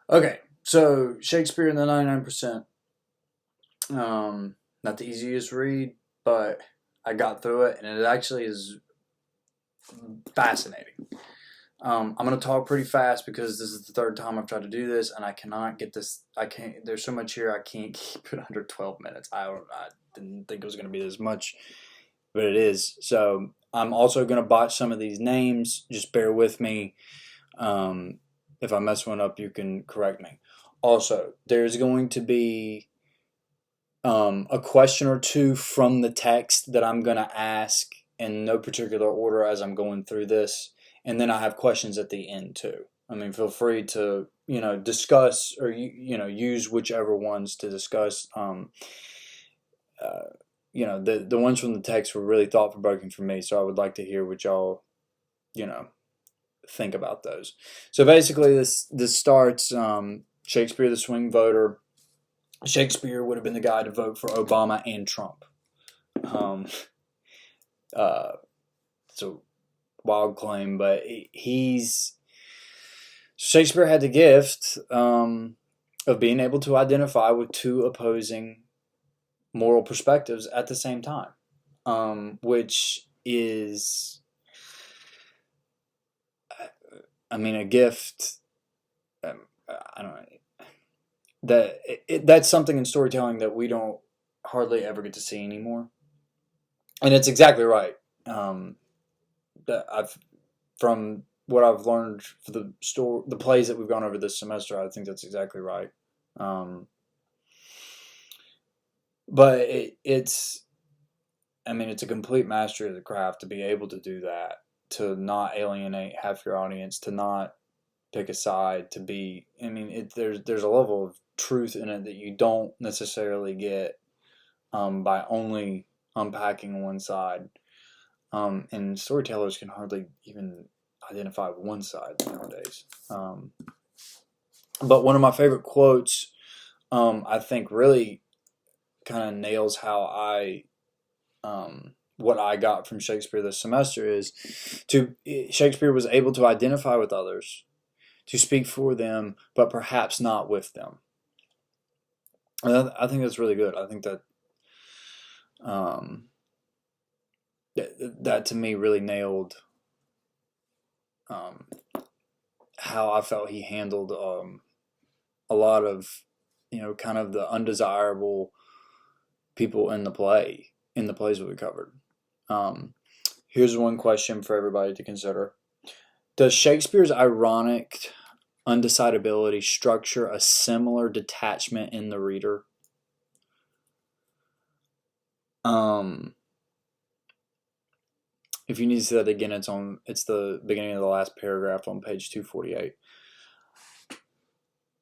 Okay, so Shakespeare and the 99%. Not the easiest read, but I got through it, and it actually is fascinating. I'm gonna talk pretty fast because this is the third time I've tried to do this, and I cannot get this. I can't. There's so much here. I can't keep it under 12 minutes. I didn't think it was gonna be this much, but it is. So I'm also gonna botch some of these names. Just bear with me. Um, if I mess one up, you can correct me. Also, there's going to be a question or two from the text that I'm going to ask in no particular order as I'm going through this. And then I have questions at the end too. I mean, feel free to, discuss or, use whichever ones to discuss. Uh, the ones from the text were really thought provoking for me. So I would like to hear what y'all, you know, think about those. So basically, this starts Shakespeare, the swing voter. Shakespeare would have been the guy to vote for Obama and Trump. Um, uh, it's a wild claim, but Shakespeare had the gift of being able to identify with two opposing moral perspectives at the same time, which is, I mean, a gift. I don't know. That's something in storytelling that we don't hardly ever get to see anymore. And it's exactly right. That I've From what I've learned for the plays that we've gone over this semester, I think that's exactly right. Um, but it's a complete mastery of the craft to be able to do that, to not alienate half your audience, to not pick a side, to be. I mean, there's a level of truth in it that you don't necessarily get by only unpacking one side. And storytellers can hardly even identify one side nowadays. But one of my favorite quotes, I think, really kind of nails how what I got from Shakespeare this semester is Shakespeare was able to identify with others, to speak for them, but perhaps not with them. And I think that's really good. I think um, that to me really nailed um, how I felt he handled a lot of, kind of the undesirable people in the plays that we covered. Um, Here's one question for everybody to consider: does Shakespeare's ironic undecidability structure a similar detachment in the reader? Um, if you need to see that again, it's the beginning of the last paragraph on page 248.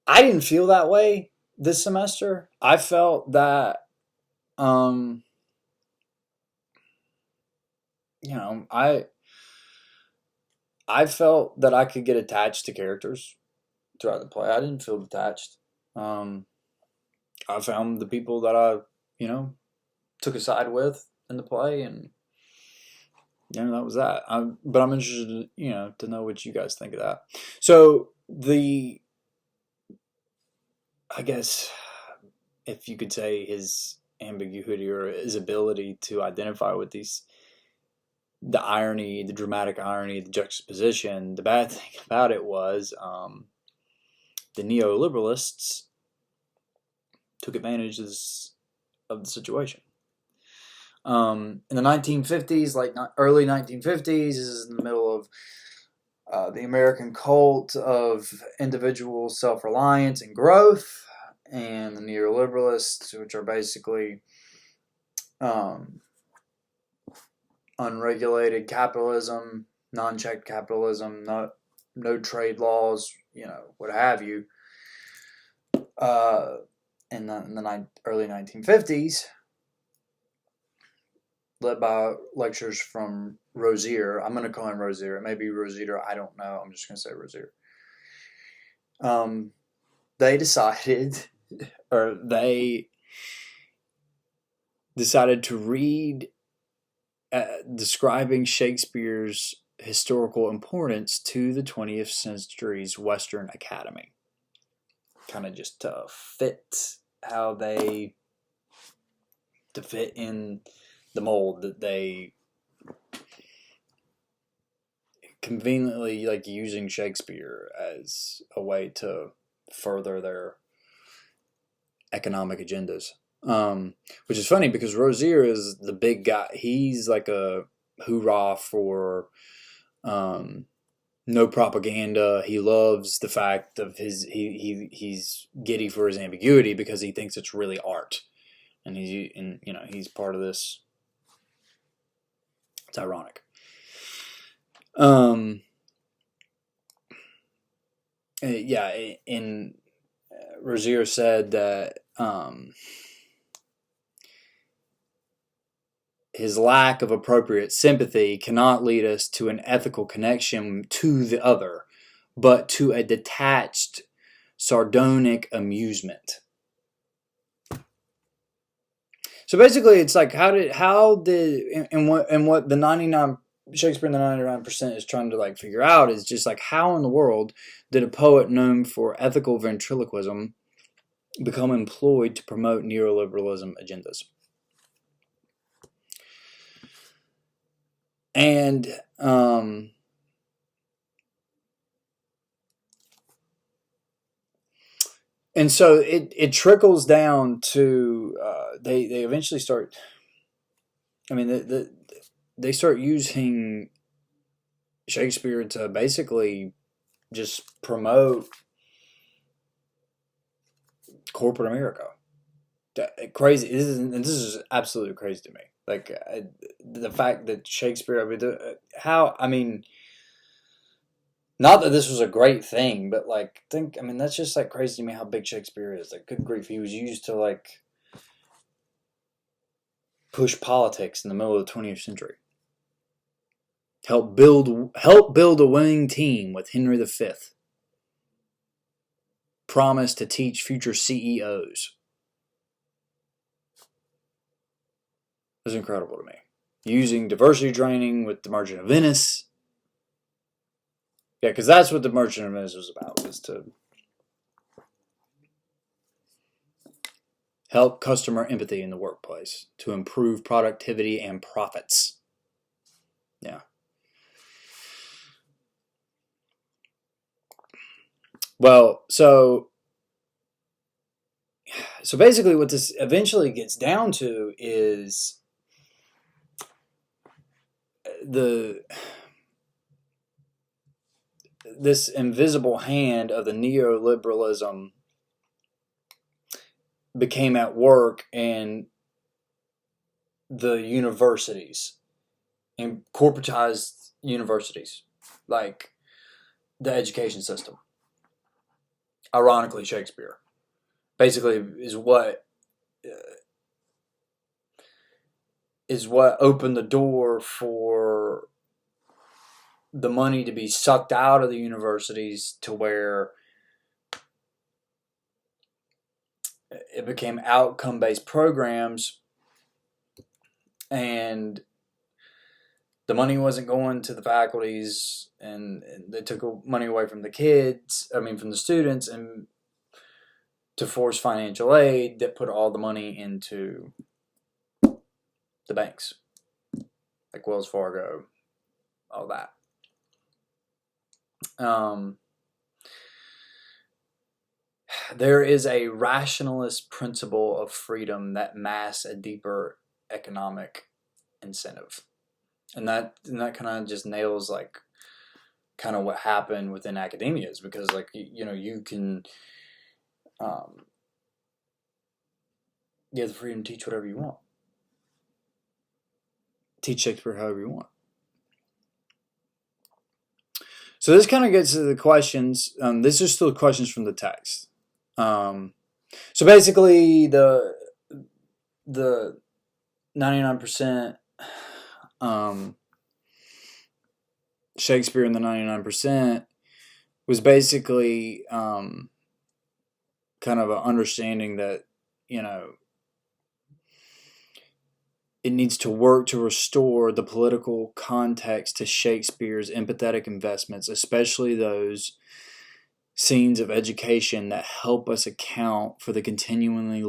I didn't feel that way this semester. I felt that um, you know, I felt that I could get attached to characters throughout the play. I didn't feel detached. Um, I found the people that I, you know, took a side with in the play, and that was that. But I'm interested, to know what you guys think of that. So I guess, if you could say, his ambiguity or his ability to identify with the irony, the dramatic irony, the juxtaposition. The bad thing about it was the neoliberalists took advantage of the situation. In the 1950s, like early 1950s, this is in the middle of the American cult of individual self-reliance and growth, and the neoliberalists, which are basically um, unregulated capitalism, non-checked capitalism, no trade laws, what have you. In the early 1950s, led by lectures from Rosier. I'm going to call him Rosier. It may be Rosita. I don't know. I'm just going to say Rosier. They decided, or they decided to read describing Shakespeare's historical importance to the 20th century's Western Academy. kind of just to fit how they, to fit in the mold that they conveniently like using Shakespeare as a way to further their economic agendas. Which is funny because Rozier is the big guy. He's like a hoorah for no propaganda. He loves the fact of he's giddy for his ambiguity because he thinks it's really art, and he's part of this. It's ironic. Yeah, in Rozier said that his lack of appropriate sympathy cannot lead us to an ethical connection to the other, but to a detached, sardonic amusement. So basically, it's like what the 99 Shakespeare and the 99% is trying to like figure out is just like how in the world did a poet known for ethical ventriloquism become employed to promote neoliberalism agendas? And so it trickles down to they eventually start. I mean, they start using Shakespeare to basically just promote corporate America. Crazy. This is absolutely crazy to me. Like the fact that Shakespeare. I mean, not that this was a great thing, but like that's just like crazy to me how big Shakespeare is. Like, good grief, he was used to like push politics in the middle of the 20th century. Help build a winning team with Henry V. Promise to teach future CEOs. It's incredible to me. Using diversity training with the Merchant of Venice. Yeah, because that's what the Merchant of Venice was about, was to help customer empathy in the workplace, to improve productivity and profits. Yeah. Well, so basically what this eventually gets down to is this invisible hand of the neoliberalism became at work in the universities, and corporatized universities, like the education system. Ironically, Shakespeare basically is what opened the door for the money to be sucked out of the universities to where it became outcome-based programs, and the money wasn't going to the faculties, and they took money away from the kids, from the students, and to force financial aid that put all the money into the banks, like Wells Fargo, all that. There is a rationalist principle of freedom that masks a deeper economic incentive, and that kind of just nails like kind of what happened within academia, is because like you can you have the freedom to teach whatever you want, teach Shakespeare however you want. So this kind of gets to the questions. This is still questions from the text. So basically, the 99%, Shakespeare and the 99% was basically kind of an understanding that it needs to work to restore the political context to Shakespeare's empathetic investments, especially those scenes of education that help us account for the continuing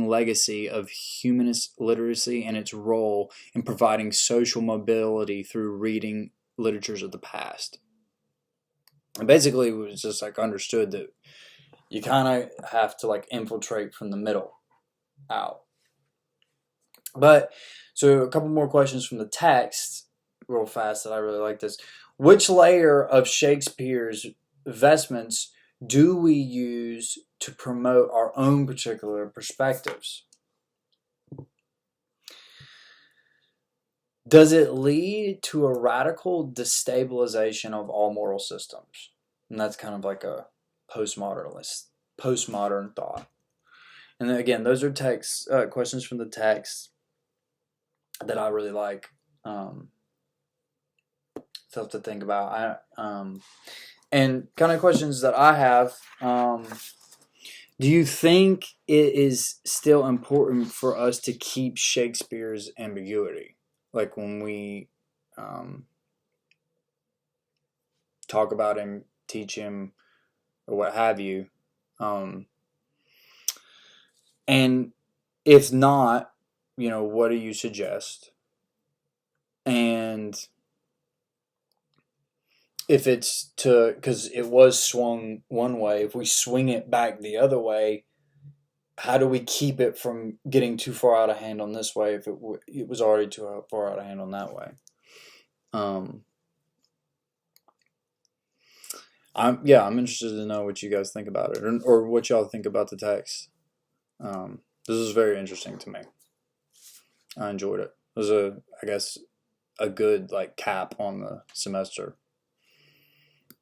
legacy of humanist literacy and its role in providing social mobility through reading literatures of the past. And basically, it was just like understood that you kind of have to like infiltrate from the middle out. But so a couple more questions from the text, real fast, that I really like this. Which layer of Shakespeare's vestments do we use to promote our own particular perspectives? Does it lead to a radical destabilization of all moral systems? And that's kind of like a postmodern thought. And then again, those are text questions from the text that I really like. Stuff to think about. And kind of questions that I have. Do you think it is still important for us to keep Shakespeare's ambiguity? Like when we talk about him, teach him, or what have you. And if not, what do you suggest? And if it's because it was swung one way, if we swing it back the other way, how do we keep it from getting too far out of hand on this way if it was already too far out of hand on that way? I'm interested to know what you guys think about it, or what y'all think about the text. This is very interesting to me. I enjoyed it. It was I guess, a good like cap on the semester.